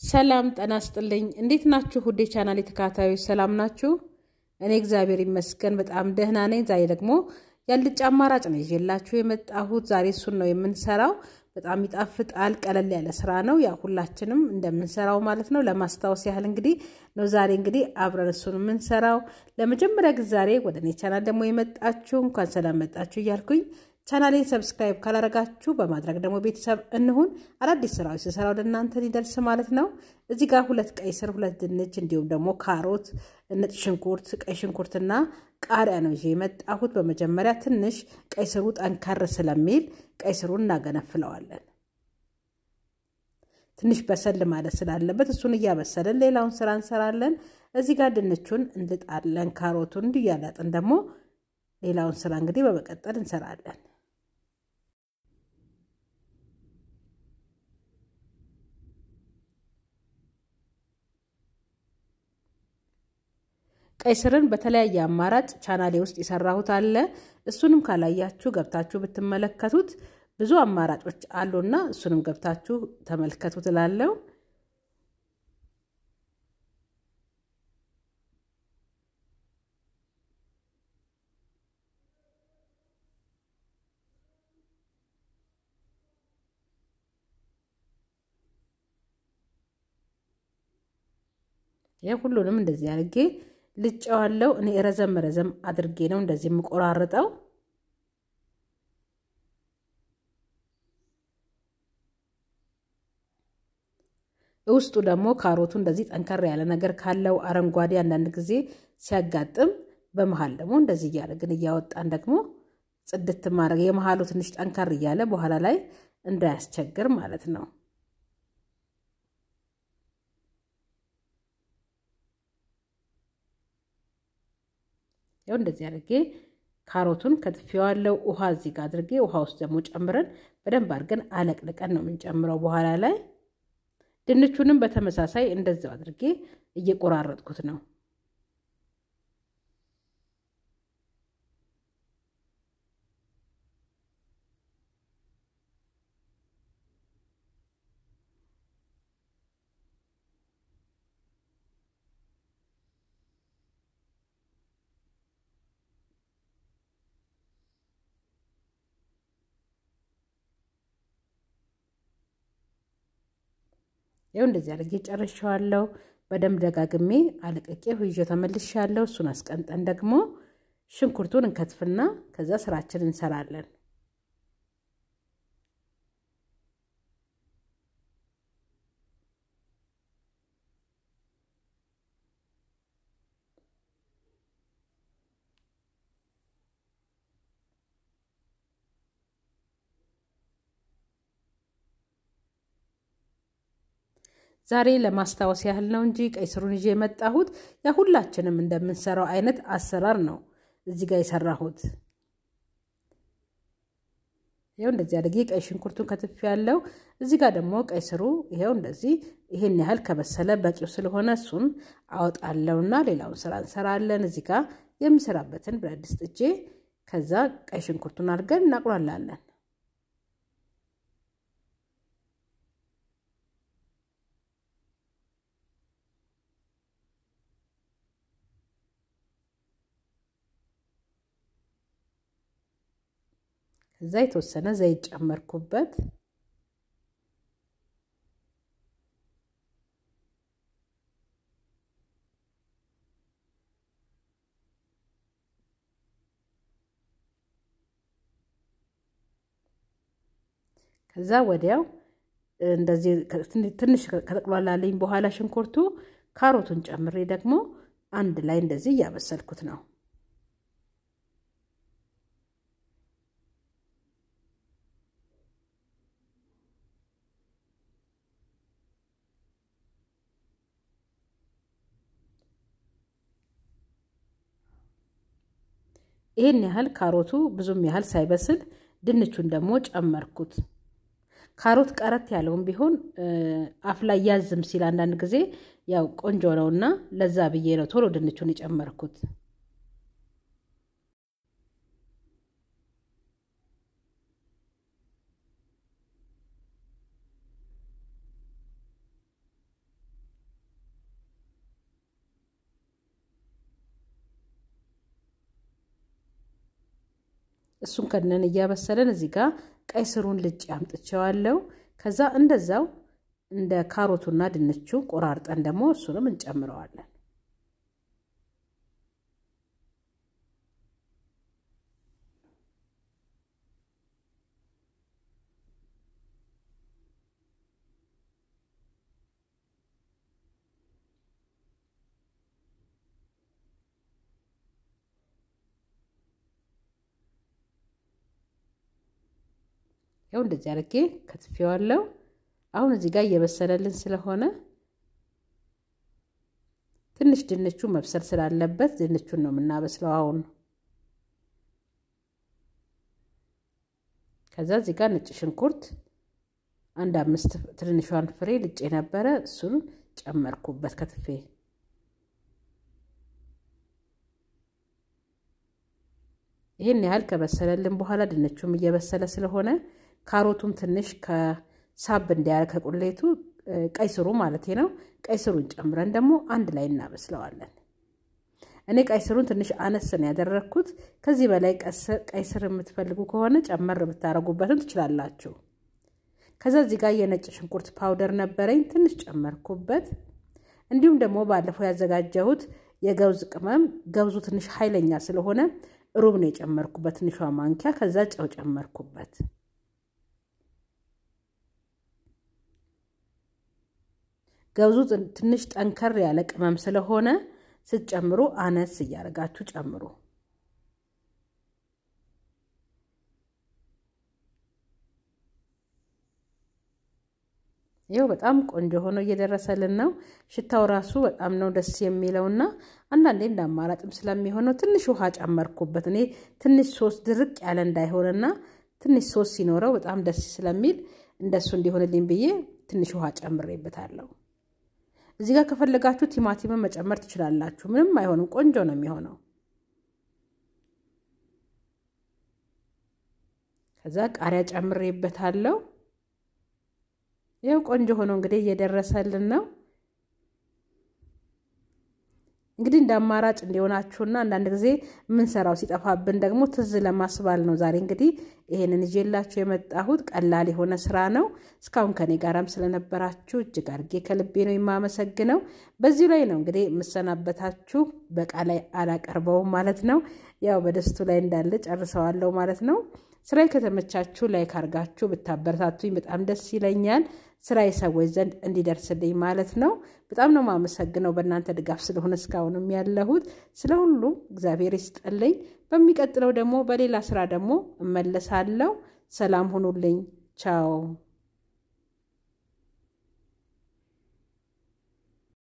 ሰላም ጤና ይስጥልኝ እንዴት ናችሁ ሁዴ ቻናሌ ተከታታዮች ሰላም ናችሁ እኔ እግዚአብሔር ይመስገን በጣም ደህና ነኝ ዛሬ ደግሞ ያልጫ አማራጭ ነው ይዤላችሁ የመጣሁት ዛሬ እሱን ነው የምንሰራው በጣም ይጣፍጣል ቀለል ያለ ስራ ነው ያ ሁላችንም እንደምንሰራው ማለት ነው ለማስታወስ ያህል እንግዲህ ነው ዛሬ እንግዲህ አብረን እሱን የምንሰራው ለመጀመሪያ ጊዜ ዛሬ ወደኔ ቻናል ደግሞ የመጣችሁ እንኳን ሰላም መጣችሁ ይያልኩኝ ቻናሌን ሰብስክራይብ ካላረጋችሁ በማድረግ ደግሞ ቤተሰብ እንሁን አዳዲስ ስራዎች ስሰራው ለእናንተ ሊደርስ ማለት ነው እዚህ ጋር ሁለት ቀይ ስር ሁለት ድንች እንዲሁም ደግሞ ካሮት ነጭ ሽንኩርት ቀይ ሽንኩርትና ቃሪያ ነው የመጣሁት በመጀመሪያ ትንሽ ቀይ ስሩ ጠንከር ስለሚል ቀይ ስሩን እናገነፍለዋለን ትንሽ በሰል ማለት ስላለበት እሱን ያበሰለን ሌላውን ስራ እንሰራለን እዚህ ጋር ድንቹን እንልጣለን ካሮቱን እንዲያላጥን ደግሞ ሌላውን ስራ እንግዲህ በመቀጠል እንሰራለን ቀይ ስርን በተለያየ አማራጭ ቻናሌ ውስጥ ይሰራሁት አለ እሱንም ካላያችሁ ገብታችሁ ብትመለከቱት ብዙ አማራጮች አሉና እሱንም ገብታችሁ ተመልከቱት እላለሁ ሁሉንም እንደዚህ አድርጌ ልጫዋለው እኔ ረዘም አድርጌ ነው እንደዚህ ምቆራርጠው ውስጡ ደግሞ ካሮቱ እንደዚህ ጠንከር ያለ ነገር ካለው አረንጓዴ አንዳንድ ጊዜ ሲያጋጥም በመሃል ደግሞ እንደዚህ ያደርግን ያወጣን ደግሞ ጽድት ማድረግ የመሃሉ ትንሽ ጠንከር ያለ በኋላ ላይ እንዳያስቸግር ማለት ነው ያው እንደዚህ አድርጌ ካሮቱን ከትፊዋለው ውሃ እዚህ ጋር አድርጌ ውሃ ውስጥ ደግሞ ጨምረን በደንብ አድርገን አለቅልቀን ነው የምንጨምረው በኋላ ላይ ድንቹንም በተመሳሳይ እንደዛው አድርጌ እየቆራረጥኩት ነው ያው እንደዚህ አድርጌ ጨርሻለሁ በደንብ ደጋግሜ አለቀቄው ይዤ ተመልሻለሁ እሱን አስቀንጠን ደግሞ ሽንኩርቱን እንከትፍና ከዛ ስራችንን እንሰራለን ዛሬ ለማስታወስ ያህል ነው እንጂ ቀይ ስሩን ይዤ መጣሁት ያ ሁላችንም እንደምንሰራው አይነት አሰራር ነው እዚህ ጋር የሰራሁት ይሄው እንደዚህ አድርጌ ቀይ ሽንኩርቱን ከትፌያለሁ እዚህ ጋር ደግሞ ቀይ ስሩ ይሄው እንደዚህ ይሄን ያህል ከበሰለ በቂው ስለሆነ እሱን አወጣለውና ሌላውን ስራ እንሰራለን እዚህ ጋር የምሰራበትን ብረት ድስት እጄ ከዛ ቀይ ሽንኩርቱን አድርገን እናቁላላለን እዛ የተወሰነ ዘይት ጨመርኩበት ከዛ ወዲያው እንደዚህ ትንሽ ከተቆላላልኝ በኋላ ሽንኩርቱ ካሮቱን ጨምሬ ደግሞ አንድ ላይ እንደዚህ ያበሰልኩት ነው ይሄን ያህል ካሮቱ ብዙም ያህል ሳይበስል ድንቹን ደግሞ ጨመርኩት ካሮት ቀረት ያለውን ቢሆን አፍ ላይ ያዝም ሲል አንዳንድ ጊዜ ያው ቆንጆ ነውና ለዛ ብዬ ነው ቶሎ ድንቹን የጨመርኩት እሱን ከነን እያበሰለን እዚህ ጋር ቀይ ስሩን ልጭ አምጥቼዋለሁ ከዛ እንደዛው እንደ ካሮቱና ድንቹ ቆራርጠን ደግሞ እሱንም እንጨምረዋለን ያው እንደዚህ አድርጌ ከትፌዋለሁ አሁን እዚህ ጋር እየበሰለልን ስለሆነ ትንሽ ድንቹ መብሰል ስላለበት ድንቹን ነው የምናበስለው አሁን ከዛ እዚህ ጋር ነጭ ሽንኩርት አንድ 5 ትንንሿን ፍሬ ልጬ ነበር እሱን ጨመርኩበት ከትፌ ይሄን ያህል ከበሰለልን በኋላ ድንቹም እየበሰለ ስለሆነ ካሮቱም ትንሽ ከሳብ እንዲያር ከቁሌቱ ቀይ ስሩ ማለት ነው ቀይ ስሩን ጨምረን ደግሞ አንድ ላይ እናበስለዋለን እኔ ቀይ ስሩን ትንሽ አነስን ያደረኩት ከዚህ በላይ ቀይ ስር የምትፈልጉ ከሆነ ጨመር ብታረጉበትም ትችላላችሁ ከዛ እዚህ ጋር የነጭ ሽንኩርት ፓውደር ነበረኝ ትንሽ ጨመርኩበት እንዲሁም ደግሞ ባለፈው ያዘጋጀሁት የገውዝ ቅመም ገውዙ ትንሽ ኃይለኛ ስለሆነ ሩብ ነው የጨመርኩበት ትንሿ ማንኪያ ከዛ ጨው ጨመርኩበት ገውዙ ትንሽ ጠንከር ያለ ቅመም ስለሆነ ስትጨምሩ አነስ ያርጋችሁ ጨምሩ ይሄው በጣም ቆንጆ ሆኖ እየደረሰልን ነው ሽታው ራሱ በጣም ነው ደስ የሚለውና አንዳንዴ እንዳማራጭም ስለሚሆነው ትንሽ ውሃ ጨመርኩበት እኔ ትንሽ ሶስ ድርቅ ያለ እንዳይሆንና ትንሽ ሶስ ሲኖረው በጣም ደስ ስለሚል እንደሱ እንዲሆንልኝ ብዬ ትንሽ ውሃ ጨምሬበታለሁ እዚህ ጋር ከፈለጋችሁ ቲማቲም መጨመር ትችላላችሁ ምንም አይሆንም ቆንጆ ነው የሚሆነው ከዛ ቃሪያ ጨምሬበታለሁ ይሄው ቆንጆ ሆኖ እንግዲህ እየደረሰልን ነው እንግዲህ እንዳማራጭ እንዲሆናችሁና አንዳንድ ጊዜ ምን ሰራው ሲጠፋብን ደግሞ ትዝ ለማስባል ነው ዛሬ እንግዲህ ይሄንን ይዤላችሁ የመጣሁት ቀላል የሆነ ስራ ነው እስካሁን ከኔ ጋራም ስለነበራችሁ እጅግ አድርጌ ከልቤ ነው የማመሰግነው በዚህ ላይ ነው እንግዲህ መሰናበታችሁ በቃ ላይ አላቀርበው ማለት ነው ያው በደስቱ ላይ እንዳለ ጨርሰዋለሁ ማለት ነው ስራይ ከተመቻችሁ ላይክ አርጋችሁ ብታበረታቱኝ በጣም ደስ ይለኛል ስራይ ሰዎች ዘንድ እንዲደርስልኝ ማለት ነው በጣም ነው ማመሰግነው በእናንተ ድጋፍ ስለሆነ እስካሁንም ያለሁት ስለሁሉ እግዚአብሔር ይስጥልኝ በሚቀጥለው ደግሞ በሌላ ስራ ደግሞ እመለሳለሁ ሰላም ሁኑልኝ ቻው